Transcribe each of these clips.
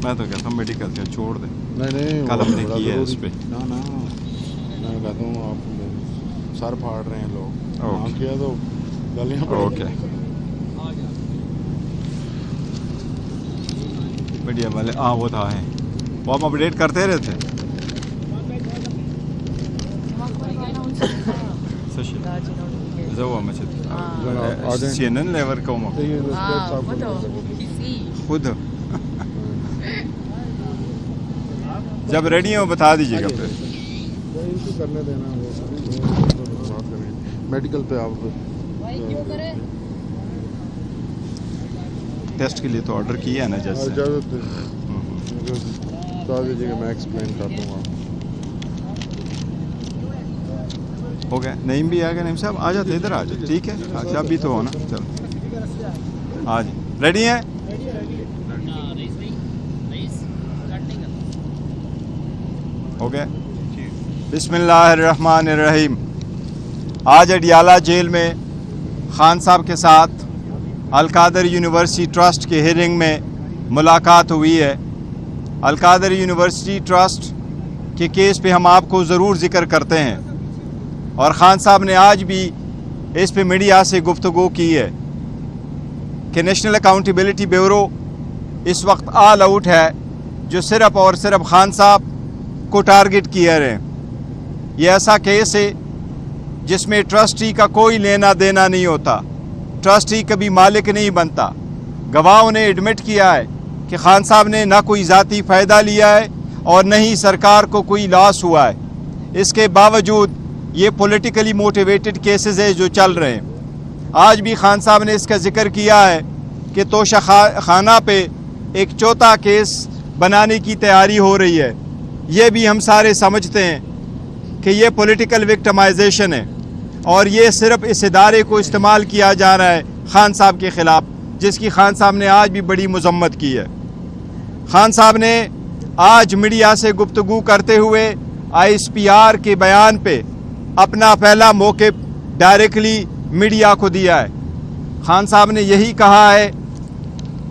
میں تو کہتا ہوں میڈیکل سے چھوڑ دیں. نہیں کل ہم نے کی ہے اس پہ. نا میں کہتا ہوں آپ سر پھاڑ رہے ہیں لوگ کیا تو گالیاں پڑیں. اوکے میڈیا والے وہ تھا ہیں وہ ہم اپڈیٹ کرتے رہتے ہیں. CNN لیور کو خود جب ریڈی ہو بتا دیجیے گا پھر. کرنے دینا میڈیکل پہ آپ ٹیسٹ کے لیے تو آرڈر کیا ہے نا جیسے بتا دیجیے گا میں ایکسپلین کر دوں گا. ہو گیا. نعیم بھی آ گیا. نعیم صاحب آ جاتے ادھر آ جاتے. ٹھیک ہے اچھا اب بھی تو ہو نا. چلو آ جی ریڈی ہیں. ہو گیا. بسم اللہ الرحمن الرحیم. آج اڈیالہ جیل میں خان صاحب کے ساتھ القادر یونیورسٹی ٹرسٹ کے ہیئرنگ میں ملاقات ہوئی ہے. القادر یونیورسٹی ٹرسٹ کے کیس پہ ہم آپ کو ضرور ذکر کرتے ہیں اور خان صاحب نے آج بھی اس پہ میڈیا سے گفتگو کی ہے کہ نیشنل اکاؤنٹیبلٹی بیورو اس وقت آل آؤٹ ہے جو صرف اور صرف خان صاحب کو ٹارگٹ کیا رہے ہیں. یہ ایسا کیس ہے جس میں ٹرسٹی کا کوئی لینا دینا نہیں ہوتا. ٹرسٹی کبھی مالک نہیں بنتا. گواہوں نے ایڈمٹ کیا ہے کہ خان صاحب نے نہ کوئی ذاتی فائدہ لیا ہے اور نہ ہی سرکار کو کوئی لاس ہوا ہے. اس کے باوجود یہ پولیٹیکلی موٹیویٹڈ کیسز ہے جو چل رہے ہیں. آج بھی خان صاحب نے اس کا ذکر کیا ہے کہ توشہ خانہ پہ ایک چوتھا کیس بنانے کی تیاری ہو رہی ہے. یہ بھی ہم سارے سمجھتے ہیں کہ یہ پولیٹیکل وکٹمائزیشن ہے اور یہ صرف اس ادارے کو استعمال کیا جا رہا ہے خان صاحب کے خلاف، جس کی خان صاحب نے آج بھی بڑی مذمت کی ہے. خان صاحب نے آج میڈیا سے گفتگو کرتے ہوئے ISPR کے بیان پہ اپنا پہلا موقف ڈائریکٹلی میڈیا کو دیا ہے. خان صاحب نے یہی کہا ہے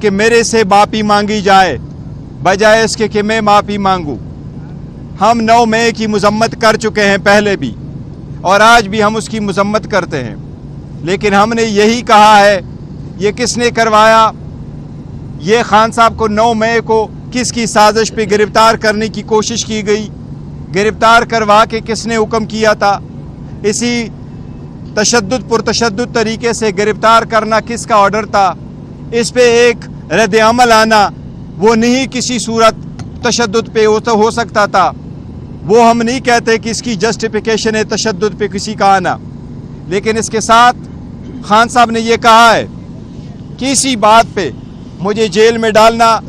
کہ میرے سے معافی مانگی جائے بجائے اس کے کہ میں معافی مانگوں. ہم 9 مئی کی مذمت کر چکے ہیں پہلے بھی اور آج بھی ہم اس کی مذمت کرتے ہیں، لیکن ہم نے یہی کہا ہے یہ کس نے کروایا. یہ خان صاحب کو 9 مئی کو کس کی سازش پہ گرفتار کرنے کی کوشش کی گئی، گرفتار کروا کے کس نے حکم کیا تھا، اسی تشدد پرتشدد طریقے سے گرفتار کرنا کس کا آرڈر تھا. اس پہ ایک رد عمل آنا وہ نہیں کسی صورت تشدد پہ ہو سکتا تھا. وہ ہم نہیں کہتے کہ اس کی جسٹیفیکیشن ہے تشدد پہ کسی کا آنا، لیکن اس کے ساتھ خان صاحب نے یہ کہا ہے کہ اسی بات پہ مجھے جیل میں ڈالنا،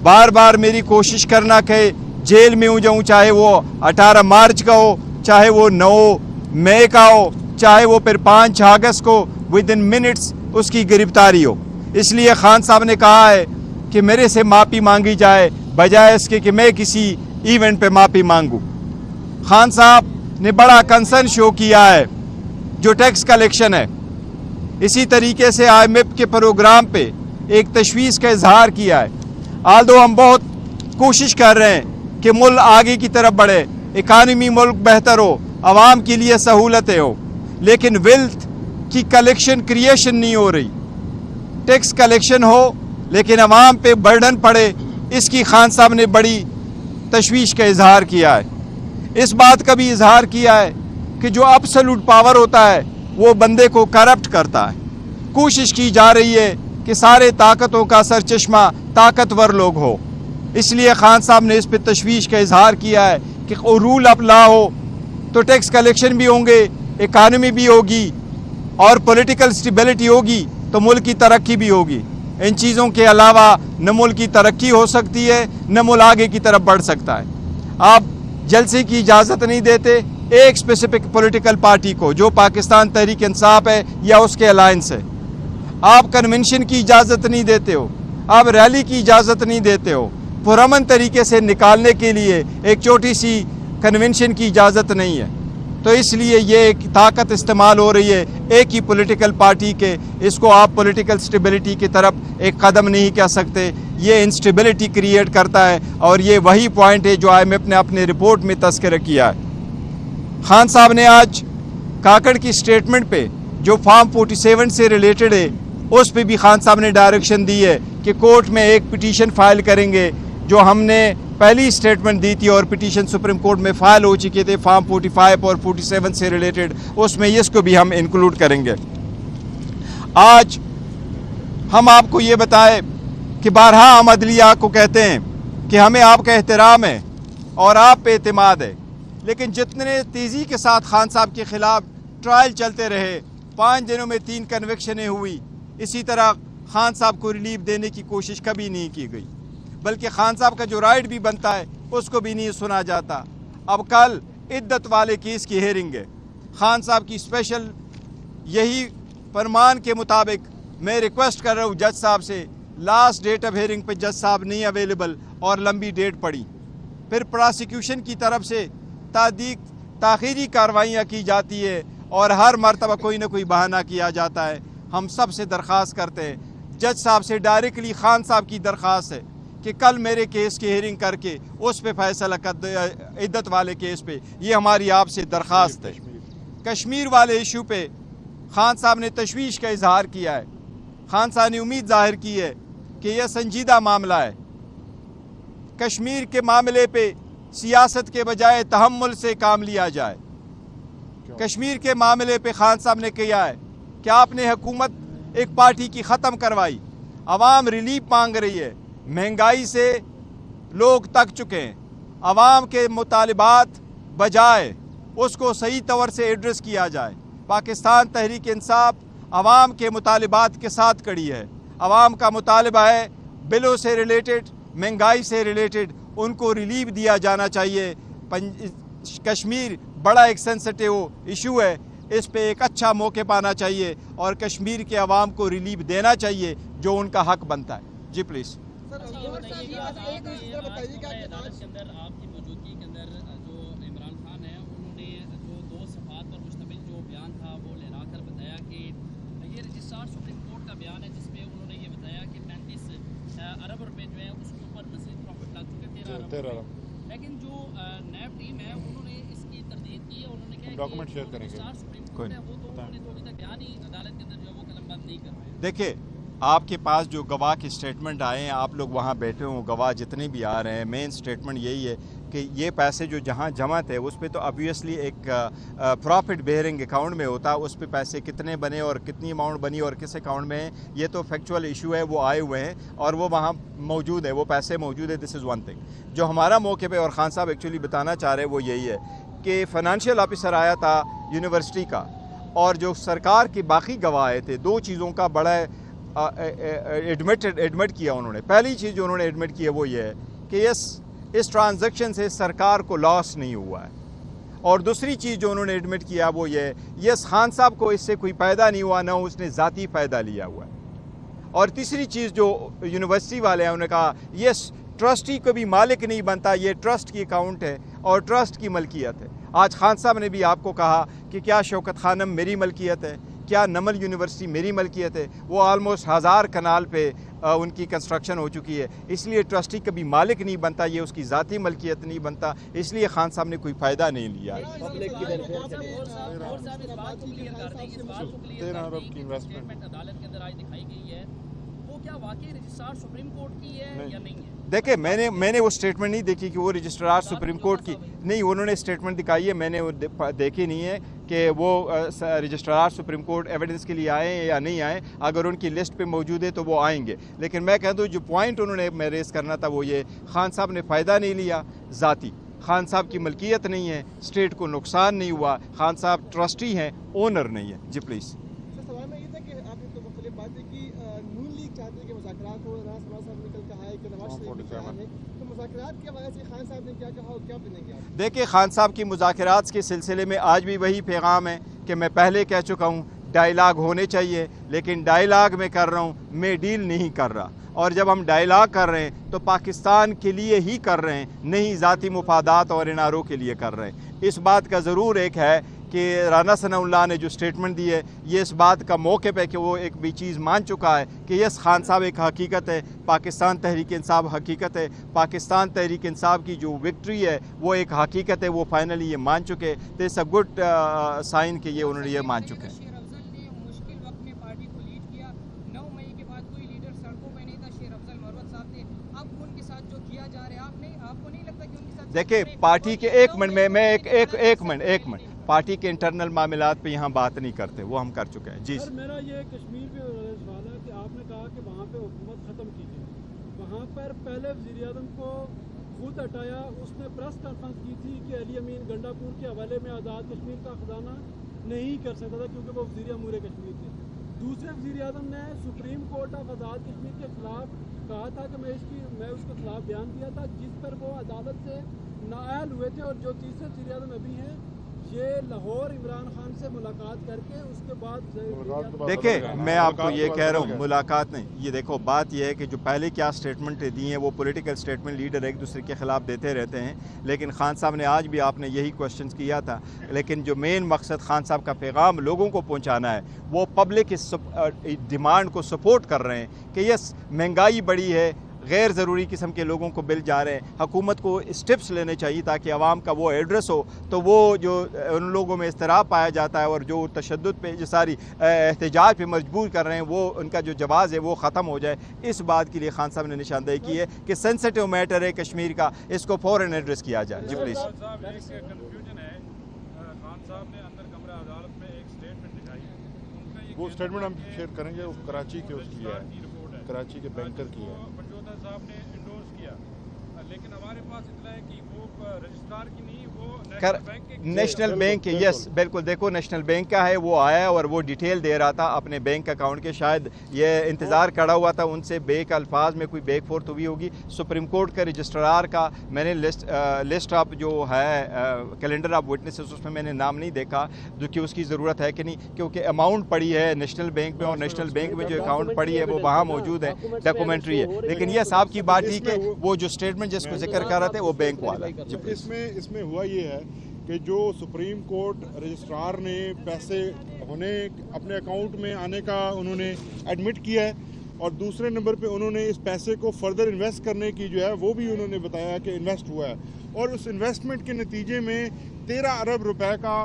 بار بار میری کوشش کرنا کہ جیل میں ہوں جاؤں، چاہے وہ 18 مارچ کا ہو، چاہے وہ 9 مئی کا ہو، چاہے وہ پھر 5 اگست کو ودن منٹس اس کی گرفتاری ہو. اس لیے خان صاحب نے کہا ہے کہ میرے سے معافی مانگی جائے بجائے اس کے کہ میں کسی ایونٹ پہ معافی مانگوں. خان صاحب نے بڑا کنسرن شو کیا ہے جو ٹیکس کلیکشن ہے. اسی طریقے سے IMF کے پروگرام پہ ایک تشویش کا اظہار کیا ہے. آلدو ہم بہت کوشش کر رہے ہیں کہ ملک آگے کی طرف بڑھے، اکانومی ملک بہتر ہو، عوام کے لیے سہولتیں ہو، لیکن ویلتھ کی کلیکشن کریشن نہیں ہو رہی. ٹیکس کلیکشن ہو لیکن عوام پہ برڈن پڑے، اس کی خان صاحب نے بڑی تشویش کا اظہار کیا ہے. اس بات کا بھی اظہار کیا ہے کہ جو ایبسولوٹ پاور ہوتا ہے وہ بندے کو کرپٹ کرتا ہے. کوشش کی جا رہی ہے کہ سارے طاقتوں کا سرچشمہ طاقتور لوگ ہو. اس لیے خان صاحب نے اس پہ تشویش کا اظہار کیا ہے کہ رول آف لا ہو تو ٹیکس کلیکشن بھی ہوں گے، اکانومی بھی ہوگی اور پولیٹیکل سٹیبلٹی ہوگی تو ملک کی ترقی بھی ہوگی. ان چیزوں کے علاوہ نہ ملک کی ترقی ہو سکتی ہے نہ ملک آگے کی طرف بڑھ سکتا ہے. آپ جلسے کی اجازت نہیں دیتے ایک اسپیسیفک پولیٹیکل پارٹی کو جو پاکستان تحریک انصاف ہے یا اس کے الائنس ہے. آپ کنونشن کی اجازت نہیں دیتے ہو، آپ ریلی کی اجازت نہیں دیتے ہو. پرامن طریقے سے نکالنے کے لیے ایک چھوٹی سی کنونشن کی اجازت نہیں ہے. تو اس لیے یہ ایک طاقت استعمال ہو رہی ہے ایک ہی پولیٹیکل پارٹی کے. اس کو آپ پولیٹیکل سٹیبلٹی کی طرف ایک قدم نہیں کہہ سکتے. یہ انسٹیبلٹی کریٹ کرتا ہے، اور یہ وہی پوائنٹ ہے جو IMF نے اپنے رپورٹ میں تذکرہ کیا ہے۔ خان صاحب نے آج کاکڑ کی سٹیٹمنٹ پہ جو فارم 47 سے ریلیٹڈ ہے اس پہ بھی خان صاحب نے ڈائریکشن دی ہے کہ کورٹ میں ایک پٹیشن فائل کریں گے، جو ہم نے پہلی سٹیٹمنٹ دی تھی اور پٹیشن سپریم کورٹ میں فائل ہو چکے تھے فارم 45 اور 47 سے ریلیٹڈ، اس میں اس کو بھی ہم انکلوڈ کریں گے۔ آج ہم آپ کو یہ بتائیں کہ بارہا ہم عدلیہ کو کہتے ہیں کہ ہمیں آپ کا احترام ہے اور آپ پہ اعتماد ہے، لیکن جتنے تیزی کے ساتھ خان صاحب کے خلاف ٹرائل چلتے رہے، 5 دنوں میں 3 کنوکشنیں ہوئی، اسی طرح خان صاحب کو ریلیف دینے کی کوشش کبھی نہیں کی گئی، بلکہ خان صاحب کا جو رائٹ بھی بنتا ہے اس کو بھی نہیں سنا جاتا۔ اب کل عدت والے کیس کی ہیئرنگ ہے، خان صاحب کی اسپیشل یہی فرمان کے مطابق میں ریکویسٹ کر رہا ہوں جج صاحب سے، لاسٹ ڈیٹ آف ہیئرنگ پہ جج صاحب نہیں اویلیبل اور لمبی ڈیٹ پڑی، پھر پراسیکیوشن کی طرف سے تاخیری کارروائیاں کی جاتی ہے اور ہر مرتبہ کوئی نہ کوئی بہانہ کیا جاتا ہے۔ ہم سب سے درخواست کرتے ہیں، جج صاحب سے ڈائریکٹلی خان صاحب کی درخواست ہے کہ کل میرے کیس کی ہیئرنگ کر کے اس پہ فیصلہ کر عدت والے کیس پہ، یہ ہماری آپ سے درخواست ہے۔ کشمیر والے ایشو پہ خان صاحب نے تشویش کا اظہار کیا ہے، خان صاحب نے امید ظاہر کی ہے کہ یہ سنجیدہ معاملہ ہے، کشمیر کے معاملے پہ سیاست کے بجائے تحمل سے کام لیا جائے۔ کشمیر کے معاملے پہ خان صاحب نے کہا ہے کہ آپ نے حکومت ایک پارٹی کی ختم کروائی، عوام ریلیف مانگ رہی ہے، مہنگائی سے لوگ تک چکے ہیں، عوام کے مطالبات بجائے اس کو صحیح طور سے ایڈریس کیا جائے۔ پاکستان تحریک انصاف عوام کے مطالبات کے ساتھ کڑی ہے، عوام کا مطالبہ ہے بلوں سے ریلیٹڈ، مہنگائی سے ریلیٹڈ ان کو ریلیف دیا جانا چاہیے۔ کشمیر بڑا ایک سینسٹیو ایشو ہے، اس پہ ایک اچھا موقع پانا چاہیے اور کشمیر کے عوام کو ریلیف دینا چاہیے جو ان کا حق بنتا ہے۔ جی پلیز۔ لیکن جو نیب ٹیم ہے انہوں نے اس کی تردید کی ہے، انہوں نے کہا ڈاکومنٹ شیئر کریں گے، وہ تو انہوں نے تو ابھی تک بیان ہی عدالت کے اندر جو وہ قلم بند نہیں کر رہے ہیں۔ دیکھیں، آپ کے پاس جو گواہ کی سٹیٹمنٹ آئے ہیں، آپ لوگ وہاں بیٹھے ہوں، گواہ جتنے بھی آ رہے ہیں، مین سٹیٹمنٹ یہی ہے کہ یہ پیسے جو جہاں جمع تھے اس پہ تو obviously ایک پروفٹ بیئرنگ اکاؤنٹ میں ہوتا، اس پہ پیسے کتنے بنے اور کتنی اماؤنٹ بنی اور کس اکاؤنٹ میں ہیں، یہ تو فیکچول ایشو ہے، وہ آئے ہوئے ہیں اور وہ وہاں موجود ہے، وہ پیسے موجود ہے۔ دس از ون تھنگ جو ہمارا موقع پہ اور خان صاحب ایکچولی بتانا چاہ رہے ہیں وہ یہی ہے کہ فائنانشیل آفیسر آیا تھا یونیورسٹی کا، اور جو سرکار کے باقی گواہ آئے تھے، 2 چیزوں کا بڑا ایڈمٹ کیا انہوں نے۔ پہلی چیز جو انہوں نے ایڈمٹ کی ہے وہ یہ ہے کہ اس ٹرانزیکشن سے سرکار کو لاس نہیں ہوا ہے، اور دوسری چیز جو انہوں نے ایڈمٹ کیا وہ یہ ہے یس خان صاحب کو اس سے کوئی فائدہ نہیں ہوا، نہ اس نے ذاتی فائدہ لیا ہوا ہے، اور تیسری چیز جو یونیورسٹی والے ہیں انہوں نے کہا یس ٹرسٹی کو بھی مالک نہیں بنتا، یہ ٹرسٹ کی اکاؤنٹ ہے اور ٹرسٹ کی ملکیت ہے۔ آج خان صاحب نے بھی آپ کو کہا کہ کیا شوکت خانم میری ملکیت ہے، کیا نمل یونیورسٹی میری ملکیت ہے، وہ آلموسٹ 1000 کنال پہ ان کی کنسٹرکشن ہو چکی ہے، اس لیے ٹرسٹی کبھی مالک نہیں بنتا، یہ اس کی ذاتی ملکیت نہیں بنتا، اس لیے خان صاحب نے کوئی فائدہ نہیں لیا۔ دیکھیں میں نے وہ سٹیٹمنٹ نہیں دیکھی کہ وہ رجسٹرار سپریم کورٹ کی نہیں، انہوں نے سٹیٹمنٹ دکھائی ہے، میں نے وہ دیکھی نہیں ہے کہ وہ رجسٹرار سپریم کورٹ ایویڈنس کے لیے آئے ہیں یا نہیں آئے، اگر ان کی لسٹ پہ موجود ہے تو وہ آئیں گے، لیکن میں کہتا ہوں جو پوائنٹ انہوں نے میں ریز کرنا تھا وہ یہ خان صاحب نے فائدہ نہیں لیا ذاتی، خان صاحب کی ملکیت نہیں ہے، اسٹیٹ کو نقصان نہیں ہوا، خان صاحب ٹرسٹی ہیں، اونر نہیں ہے۔ جی پلیز۔ سوال میں یہ تھا کہ آپ نے تو مختلف باتیں کی، نون لیگ چاہتی ہے کہ مذاکرات ہو، راز نواز صاحب نے کل کہا ہے کہ نواز شریف بھی تیار ہے، تو مذاکرات کے حوالے سے خان صاحب نے کیا کہا اور کیا بنیں گے آپ؟ دیکھیں خان صاحب کی مذاکرات کے سلسلے میں آج بھی وہی پیغام ہے کہ میں پہلے کہہ چکا ہوں، ڈائیلاگ ہونے چاہیے، لیکن ڈائیلاگ میں کر رہا ہوں، میں ڈیل نہیں کر رہا، اور جب ہم ڈائیلاگ کر رہے ہیں تو پاکستان کے لیے ہی کر رہے ہیں، نہیں ذاتی مفادات اور اناروں کے لیے کر رہے ہیں۔ اس بات کا ضرور ایک ہے کہ رانا ثناءاللہ نے جو سٹیٹمنٹ دی ہے یہ اس بات کا موقف ہے کہ وہ ایک بھی چیز مان چکا ہے کہ یس خان صاحب ایک حقیقت ہے، پاکستان تحریک انصاف حقیقت ہے، پاکستان تحریک انصاف کی جو وکٹری ہے وہ ایک حقیقت ہے، وہ فائنلی یہ مان چکے. تو اٹس اے گڈ سائن کہ یہ انہوں نے یہ مان چکے ہیں. شیر افضل نے مشکل وقت میں پارٹی کو لیڈ کیا. 9 مئی کے بعد کوئی لیڈر سڑکوں پہ نہیں تھا. شیر افضل مروت صاحب نے اب ان کے ساتھ جو کیا جا رہا ہے آپ کو نہیں لگتا کہ ان کے ساتھ دیکھیں پارٹی کے ایک منٹ پارٹی کے انٹرنل معاملات پہ یہاں بات نہیں کرتے، وہ ہم کر چکے ہیں. جی سر میرا یہ کشمیر پہ سوال ہے کہ آپ نے کہا کہ وہاں پہ حکومت ختم کیجیے. وہاں پر پہلے وزیر اعظم کو خود ہٹایا. اس نے پریس کانفرنس کی تھی کہ علی امین گنڈا پور کے حوالے میں آزاد کشمیر کا خزانہ نہیں کر سکتا تھا کیونکہ وہ وزیر امور کشمیر تھے. دوسرے وزیر اعظم نے supreme court of Azad Kashmir کے خلاف کہا تھا کہ میں اس کے خلاف بیان دیا تھا جس پر وہ عدالت سے نااہل ہوئے تھے. اور جو تیسرے وزیر اعظم ابھی ہیں یہ لاہور عمران خان سے ملاقات کر کے اس کے بعد دیکھیں میں آپ کو یہ کہہ رہا ہوں ملاقات نہیں. یہ دیکھو بات یہ ہے کہ جو پہلے کیا سٹیٹمنٹ دی ہیں وہ پولیٹیکل سٹیٹمنٹ لیڈر ایک دوسرے کے خلاف دیتے رہتے ہیں، لیکن خان صاحب نے آج بھی آپ نے یہی کوشچنز کیا تھا، لیکن جو مین مقصد خان صاحب کا پیغام لوگوں کو پہنچانا ہے وہ پبلک اس ڈیمانڈ کو سپورٹ کر رہے ہیں کہ یس مہنگائی بڑی ہے، غیر ضروری قسم کے لوگوں کو بل جا رہے ہیں، حکومت کو اسٹیپس لینے چاہیے تاکہ عوام کا وہ ایڈریس ہو. تو وہ جو ان لوگوں میں اضطراب پایا جاتا ہے اور جو تشدد پہ جو ساری احتجاج پہ مجبور کر رہے ہیں وہ ان کا جو جواز ہے وہ ختم ہو جائے. اس بات کے لیے خان صاحب نے نشاندہی کی ہے کہ سینسٹیو میٹر ہے کشمیر کا، اس کو فوراً ایڈریس کیا جائے. جی پلیز. وہ اسٹیٹمنٹ ہم شیئر کریں گے. وہ کراچی کے اس کی ہے، کراچی کے بینکر کی ہے. صاحب نے انڈورس کیا، لیکن ہمارے پاس اطلاع ہے کہ وہ رجسٹرار کی نہیں، وہ نیشنل بینک کے یس بالکل. دیکھو نیشنل بینک کا ہے، وہ آیا اور وہ ڈیٹیل دے رہا تھا اپنے بینک اکاؤنٹ کے. شاید یہ انتظار کھڑا ہوا تھا ان سے بیک الفاظ میں کوئی بیک فورتھ ہوئی ہوگی. سپریم کورٹ کا رجسٹرار کا میں نے لسٹ آف جو ہے کیلنڈر آف وٹنسز اس میں میں نے نام نہیں دیکھا کہ اس کی ضرورت ہے کہ نہیں، کیونکہ اماؤنٹ پڑی ہے نیشنل بینک میں اور نیشنل بینک میں جو اکاؤنٹ پڑی ہے وہ وہاں موجود ہے، ڈاکومنٹری ہے. لیکن یہ صاحب کی بات تھی کہ وہ جو اسٹیٹمنٹ جس کو ذکر کر رہے تھے وہ بینک والا. اس میں ہوا یہ ہے کہ جو سپریم کورٹ رجسٹرار نے پیسے اپنے اکاؤنٹ میں آنے کا انہوں نے ایڈمٹ کیا ہے، اور دوسرے نمبر پہ انہوں نے اس پیسے کو فردر انویسٹ کرنے کی جو ہے وہ بھی انہوں نے بتایا کہ انویسٹ ہوا ہے، اور اس انویسٹمنٹ کے نتیجے میں 13 ارب روپے کا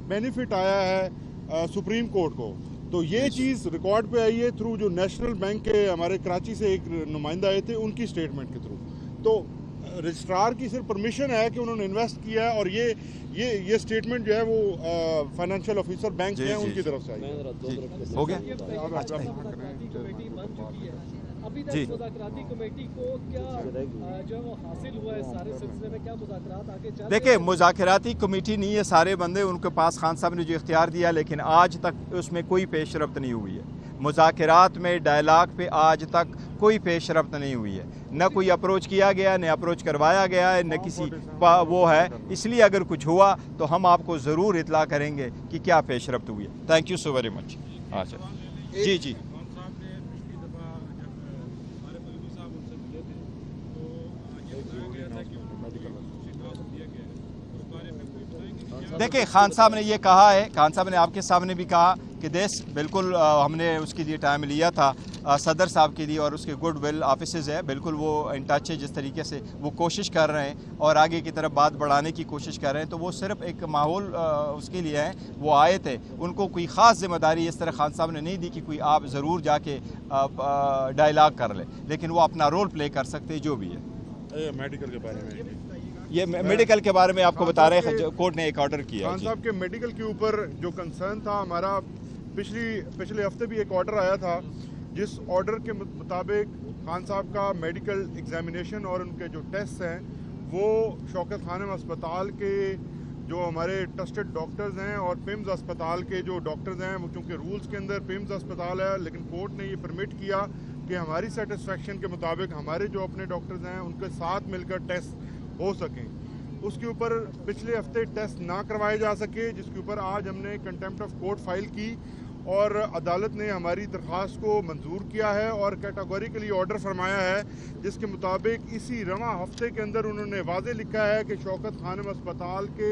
بینیفٹ آیا ہے سپریم کورٹ کو. تو یہ چیز ریکارڈ پہ آئی ہے تھرو جو نیشنل بینک کے ہمارے کراچی سے ایک نمائندہ آئے تھے ان کی اسٹیٹمنٹ کے تھرو. تو رجسٹرار کی صرف پرمیشن ہے کہ انہوں نے انویسٹ کیا ہے، اور یہ اسٹیٹمنٹ جو ہے وہ فائنینشیل آفیسر بینک ہیں ان کی طرف سے آئی. ہو گیا. ابھی تک مذاکراتی کمیٹی کو کیا جو حاصل ہوا ہے سارے سلسلے میں، کیا مذاکرات آگے چل رہے ہیں؟ دیکھیں مذاکراتی کمیٹی نہیں ہے، سارے بندے ان کے پاس خان صاحب نے جو اختیار دیا، لیکن آج تک اس میں کوئی پیش رفت نہیں ہوئی ہے. مذاکرات میں ڈائلاگ پہ آج تک کوئی پیش رفت نہیں ہوئی ہے، نہ کوئی اپروچ کیا گیا، نہ اپروچ کروایا گیا ہے، نہ کسی وہ ہے. اس لیے اگر کچھ ہوا تو ہم آپ کو ضرور اطلاع کریں گے کہ کیا پیش رفت ہوئی ہے. Thank you so very much. اچھا جی دیکھیں خان صاحب نے یہ کہا ہے، خان صاحب نے آپ کے سامنے بھی کہا کہ دیس بالکل ہم نے اس کے لیے ٹائم لیا تھا صدر صاحب کے لیے، اور اس کے گڈ ول آفیسز ہے بالکل وہ ان ٹچ ہے، جس طریقے سے وہ کوشش کر رہے ہیں اور آگے کی طرف بات بڑھانے کی کوشش کر رہے ہیں. تو وہ صرف ایک ماحول اس کے لیے ہیں، وہ آئے تھے، ان کو کوئی خاص ذمہ داری اس طرح خان صاحب نے نہیں دی کہ کوئی آپ ضرور جا کے ڈائلاگ کر لیں، لیکن وہ اپنا رول پلے کر سکتے جو بھی ہے. میڈیکل کے بارے میں یہ میڈیکل کے بارے میں آپ کو بتا رہے ہیں، کورٹ نے ایک آرڈر کیا. خان صاحب کے میڈیکل کے اوپر جو کنسرن تھا ہمارا، پچھلے ہفتے بھی ایک آرڈر آیا تھا، جس آرڈر کے مطابق خان صاحب کا میڈیکل ایگزامینیشن اور ان کے جو ٹیسٹ ہیں وہ شوکت خانم اسپتال کے جو ہمارے ٹرسٹڈ ڈاکٹرز ہیں اور پیمز اسپتال کے جو ڈاکٹرز ہیں، وہ چونکہ رولز کے اندر پیمز اسپتال ہے، لیکن کورٹ نے یہ پرمٹ کیا کہ ہماری سیٹسفیکشن کے مطابق ہمارے جو اپنے ڈاکٹرز ہیں ان کے ساتھ مل کر ٹیسٹ ہو سکیں. اس کے اوپر پچھلے ہفتے ٹیسٹ نہ کروائے جا سکے، جس کے اوپر آج ہم نے کنٹیمپٹ آف کورٹ فائل کی، اور عدالت نے ہماری درخواست کو منظور کیا ہے اور کیٹاگوریکلی آرڈر فرمایا ہے، جس کے مطابق اسی رواں ہفتے کے اندر انہوں نے واضح لکھا ہے کہ شوکت خانم اسپتال کے